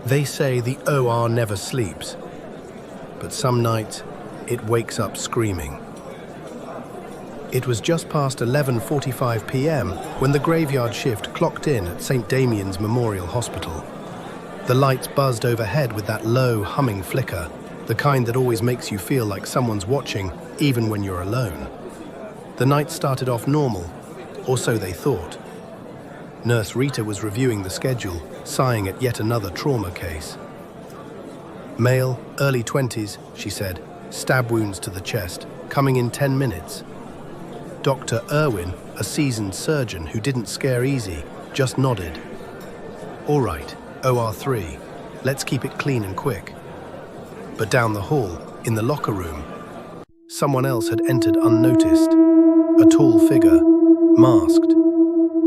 They say the OR never sleeps, but some nights it wakes up screaming. It was just past 11:45 p.m. when the graveyard shift clocked in at St. Damien's Memorial Hospital. The lights buzzed overhead with that low, humming flicker, the kind that always makes you feel like someone's watching, even when you're alone. The night started off normal, or so they thought. Nurse Rita was reviewing the schedule, sighing at yet another trauma case. Male, early 20s, she said, stab wounds to the chest, coming in 10 minutes. Dr. Irwin, a seasoned surgeon who didn't scare easy, just nodded. All right, OR3, let's keep it clean and quick. But down the hall, in the locker room, someone else had entered unnoticed. A tall figure, masked,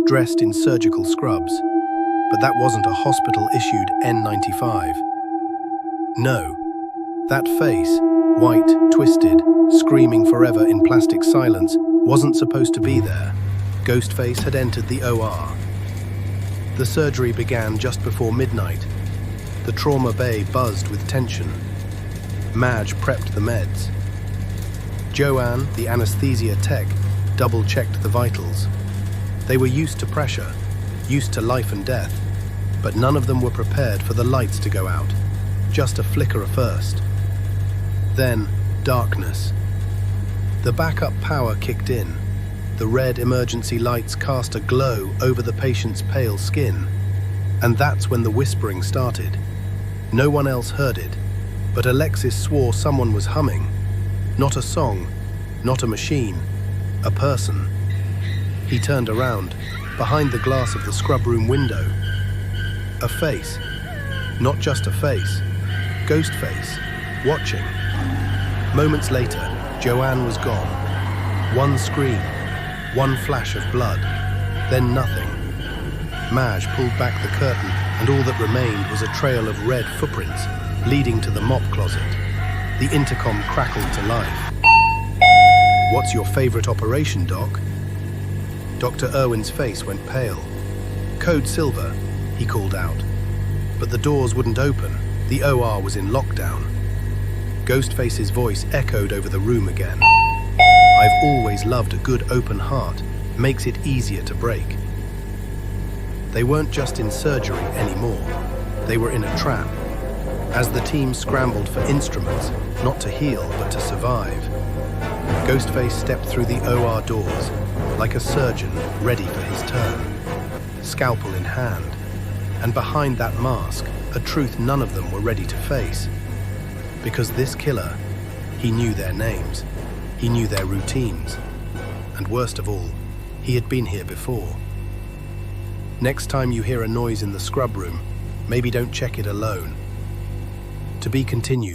dressed in surgical scrubs. But that wasn't a hospital-issued N95. No, that face, white, twisted, screaming forever in plastic silence, wasn't supposed to be there. Ghostface had entered the OR. The surgery began just before midnight. The trauma bay buzzed with tension. Madge prepped the meds. Joanne, the anesthesia tech, double-checked the vitals. They were used to pressure, used to life and death, but none of them were prepared for the lights to go out. Just a flicker first. Then, darkness. The backup power kicked in. The red emergency lights cast a glow over the patient's pale skin. And that's when the whispering started. No one else heard it, but Alexis swore someone was humming. Not a song, not a machine, a person. He turned around, behind the glass of the scrub room window. A face. Not just a face. Ghostface, watching. Moments later, Joanne was gone. One scream, one flash of blood, then nothing. Madge pulled back the curtain, and all that remained was a trail of red footprints leading to the mop closet. The intercom crackled to life. "What's your favorite operation, Doc?" Dr. Irwin's face went pale. "Code Silver," he called out. But the doors wouldn't open. The OR was in lockdown. Ghostface's voice echoed over the room again. "I've always loved a good open heart. Makes it easier to break." They weren't just in surgery anymore. They were in a trap. As the team scrambled for instruments, not to heal, but to survive, Ghostface stepped through the OR doors, like a surgeon ready for his turn, scalpel in hand. And behind that mask, a truth none of them were ready to face. Because this killer, he knew their names, he knew their routines, and worst of all, he had been here before. Next time you hear a noise in the scrub room, maybe don't check it alone. To be continued.